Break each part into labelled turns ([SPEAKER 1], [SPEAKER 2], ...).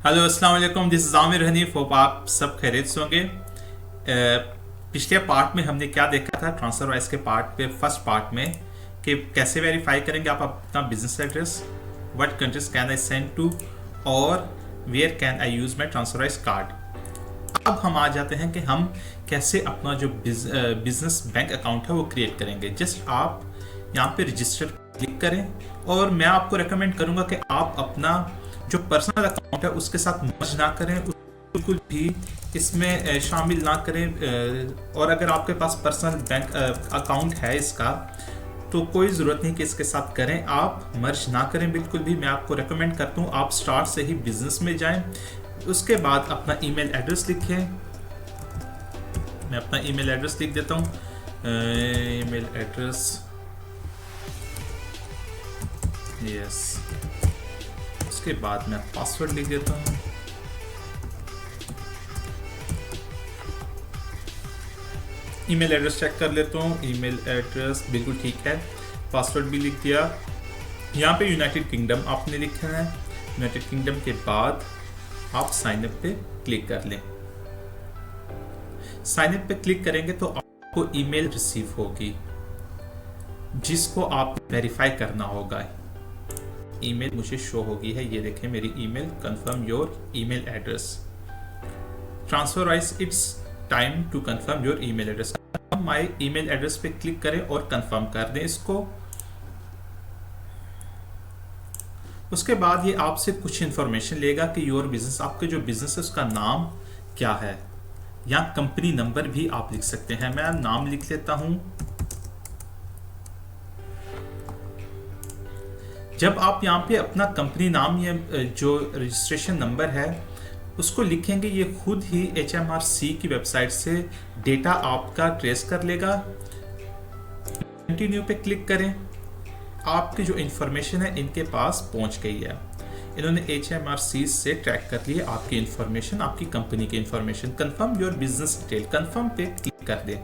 [SPEAKER 1] Hello अस्सलाम वालेकुम, this is Aamir Hanif. Hope आप सब खैरियत से होंगे। पिछले पार्ट में हमने क्या देखा था, ट्रांसफरवाइज के पार्ट पे, फर्स्ट पार्ट में, कि कैसे वेरीफाई करेंगे आप अपना business address, what countries can I send to, और where can I use my TransferWise card. अब हम आ जाते हैं कि हम कैसे अपना जो बिजनेस बैंक अकाउंट है वो क्रिएट करेंगे। जस्ट आप यहाँ पे रजिस्टर क्लिक करें, और मैं आपको रेकमेंड करूँगा कि आप अपना जो पर्सनल अकाउंट है उसके साथ मर्ज ना करें, बिल्कुल भी इसमें शामिल ना करें। और अगर आपके पास पर्सनल बैंक अकाउंट है इसका, तो कोई ज़रूरत नहीं कि इसके साथ करें, आप मर्ज ना करें बिल्कुल भी। मैं आपको रेकमेंड करता हूँ आप स्टार्ट से ही बिजनेस में जाएं। उसके बाद अपना ईमेल एड्रेस लिखें। मैं अपना ईमेल एड्रेस लिख देता हूँ। Email address, yes. उसके बाद मैं पासवर्ड लिख देता हूँ। ईमेल एड्रेस चेक कर लेता हूँ। ईमेल एड्रेस बिल्कुल ठीक है, पासवर्ड भी लिख दिया। यहाँ पे यूनाइटेड किंगडम आपने लिखना है। यूनाइटेड किंगडम के बाद आप साइन अप पे क्लिक कर लें। साइन अप पे क्लिक करेंगे तो आपको ईमेल रिसीव होगी जिसको आप वेरीफाई करना होगा। ईमेल मुझे शो होगी है, ये देखें मेरी email, confirm your email address, TransferWise it's time to confirm your email address. हम माय ईमेल एड्रेस पे क्लिक करें और कंफर्म कर दें इसको। उसके बाद ये आपसे कुछ इंफॉर्मेशन लेगा कि योर बिजनेस, आपके जो बिजनेस है उसका नाम क्या है, या कंपनी नंबर भी आप लिख सकते हैं। मैं नाम लिख लेता हूं। जब आप यहाँ पे अपना कंपनी नाम या जो रजिस्ट्रेशन नंबर है उसको लिखेंगे, ये खुद ही HMRC की वेबसाइट से डेटा आपका ट्रेस कर लेगा। कंटिन्यू पे क्लिक करें। आपकी जो इंफॉर्मेशन है इनके पास पहुंच गई है। इन्होंने HMRC से ट्रैक कर लिए आपकी इंफॉर्मेशन, आपकी कंपनी की information. Confirm your business detail, confirm पे क्लिक कर दें।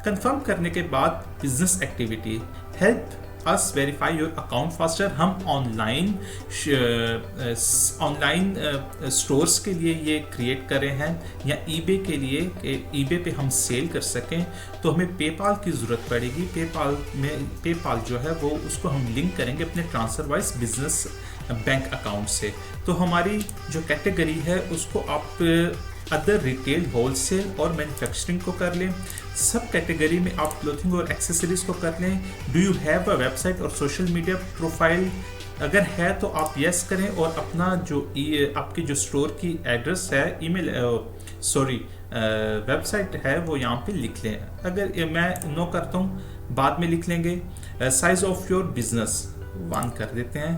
[SPEAKER 1] कंफर्म करने के बाद business activity, help us verify your account faster. हम ऑनलाइन स्टोर्स के लिए ये क्रिएट कर रहे हैं, या ईबे के लिए, ईबे पे हम सेल कर सकें, तो हमें पेपाल की ज़रूरत पड़ेगी। पेपाल जो है वो उसको हम लिंक करेंगे अपने ट्रांसफरवाइज बिजनेस बैंक अकाउंट से। तो हमारी जो कैटेगरी है उसको आप अदर रिटेल, होलसेल और मैन्युफैक्चरिंग को कर लें। सब कैटेगरी में आप क्लोथिंग और एक्सेसरीज को कर लें। Do you have a website और सोशल मीडिया प्रोफाइल, अगर है तो आप यस करें, और अपना जो आपकी जो स्टोर की एड्रेस है, ईमेल वेबसाइट है वो यहाँ पे लिख लें। अगर मैं नो करता हूँ, बाद में लिख लेंगे। साइज ऑफ योर बिजनेस 1 कर देते हैं।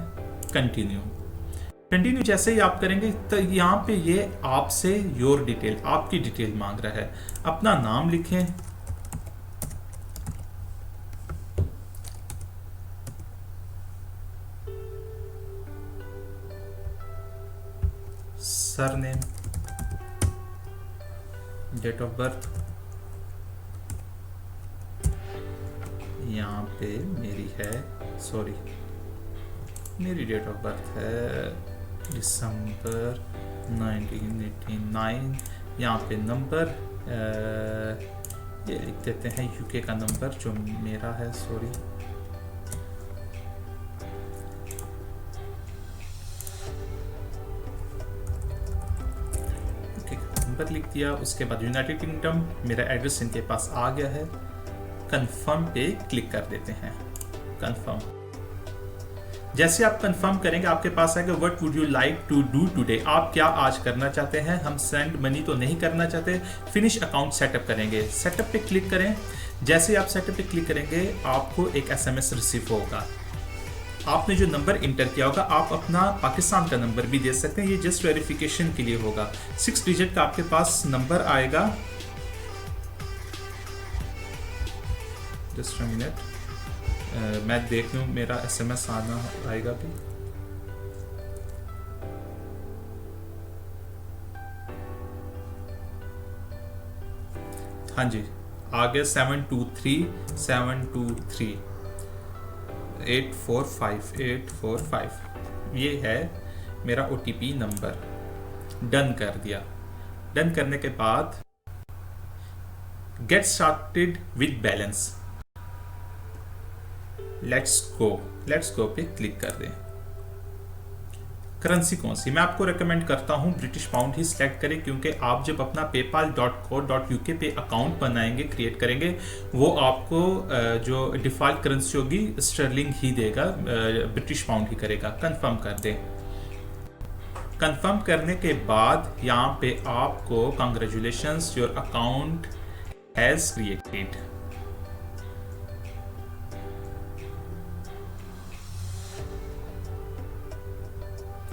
[SPEAKER 1] कंटिन्यू जैसे ही आप करेंगे तो यहाँ पे ये आपसे योर डिटेल, आपकी डिटेल मांग रहा है। अपना नाम लिखें, सरनेम, डेट ऑफ बर्थ। यहाँ पे मेरी डेट ऑफ बर्थ है दिसंबर 1989। यहाँ पे नंबर ये लिख देते हैं, यूके का नंबर जो मेरा है, नंबर लिख दिया। उसके बाद यूनाइटेड किंगडम, मेरा एड्रेस इनके पास आ गया है। कंफर्म पे क्लिक कर देते हैं। कंफर्म, जैसे आप कंफर्म करेंगे आपके पास आएगा what would you like to do today, आप क्या आज करना चाहते हैं। हम सेंड मनी तो नहीं करना चाहते। फिनिश अकाउंट सेटअप करेंगे। सेटअप पे क्लिक करें। जैसे आप सेटअप पे क्लिक करेंगे आपको एक SMS रिसीव होगा। आपने जो नंबर इंटर किया होगा, आप अपना पाकिस्तान का नंबर भी दे सकते हैं, ये जस्ट वेरिफिकेशन के लिए होगा। 6 डिजिट का आपके पास नंबर आएगा। जस्ट अ मिनट, मैं देख लूँ मेरा SMS आना आएगा भी। हाँ जी, आ गया 723 845 845। ये है मेरा OTP नंबर। डन कर दिया। डन करने के बाद get started with balance, let's go पे क्लिक कर दें। करेंसी कौन सी, मैं आपको रेकमेंड करता हूं ब्रिटिश पाउंड ही सिलेक्ट करें, क्योंकि आप जब अपना paypal.co.uk पे अकाउंट बनाएंगे, क्रिएट करेंगे, वो आपको जो डिफॉल्ट करेंसी होगी स्टर्लिंग ही देगा, ब्रिटिश पाउंड ही करेगा। कंफर्म कर दें। कंफर्म करने के बाद यहाँ पे आपको congratulations your account has created.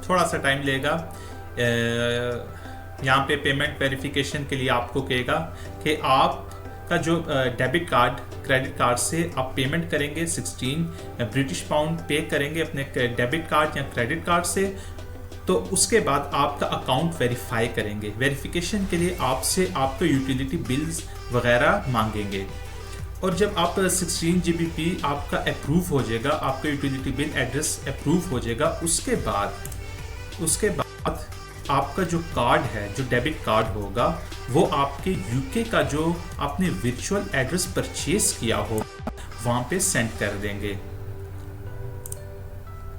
[SPEAKER 1] थोड़ा सा टाइम लेगा। यहाँ पे पेमेंट वेरिफिकेशन के लिए आपको कहेगा कि आपका जो डेबिट कार्ड क्रेडिट कार्ड से आप पेमेंट करेंगे 16 ब्रिटिश पाउंड पे करेंगे अपने डेबिट कार्ड या क्रेडिट कार्ड से, तो उसके बाद आपका अकाउंट वेरीफाई करेंगे। वेरिफिकेशन के लिए आपसे आपको यूटिलिटी बिल्स वगैरह मांगेंगे, और जब आप 16 GBP आपका अप्रूव हो जाएगा, आपका यूटिलिटी बिल एड्रेस अप्रूव हो जाएगा, उसके बाद आपका जो कार्ड है, जो डेबिट कार्ड होगा, वो आपके यूके का जो आपने वर्चुअल एड्रेस परचेज किया हो वहां पे सेंड कर देंगे।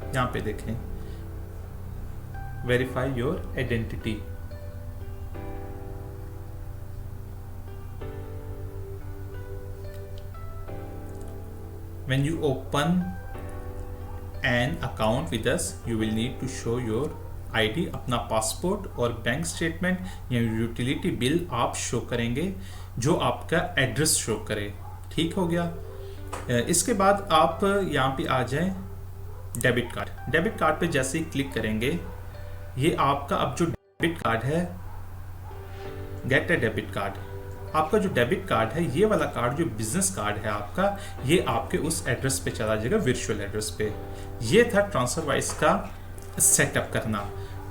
[SPEAKER 1] यहां पे देखें, verify your identity. When you open an account with us, you will need to show your ID, अपना पासपोर्ट और बैंक स्टेटमेंट या यूटिलिटी बिल आप शो करेंगे जो आपका एड्रेस शो करे। ठीक हो गया। इसके बाद आप यहाँ पे आ जाएं डेबिट कार्ड। डेबिट कार्ड पे जैसे ही क्लिक करेंगे, ये आपका अब जो डेबिट कार्ड है, गेट अ डेबिट कार्ड, आपका जो डेबिट कार्ड है, ये वाला कार्ड जो बिजनेस कार्ड है आपका, ये आपके उस एड्रेस पे चला जाएगा, वर्चुअल एड्रेस पे। ये था ट्रांसफरवाइज का सेटअप करना।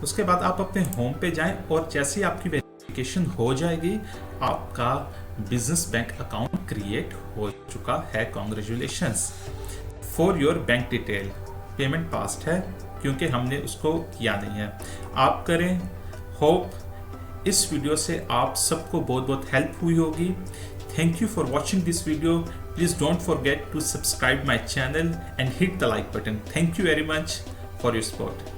[SPEAKER 1] उसके बाद आप अपने होम पे जाएं और जैसे ही आपकी वेरिफिकेशन हो जाएगी, आपका बिजनेस बैंक अकाउंट क्रिएट हो चुका है। Congratulations for your bank detail. Payment past है क्योंकि हमने उसको किया नहीं है, आप करें। होप इस वीडियो से आप सबको बहुत बहुत हेल्प हुई होगी। Thank you for watching this video. Please don't forget to subscribe my channel and hit the like button. Thank you very much for your support.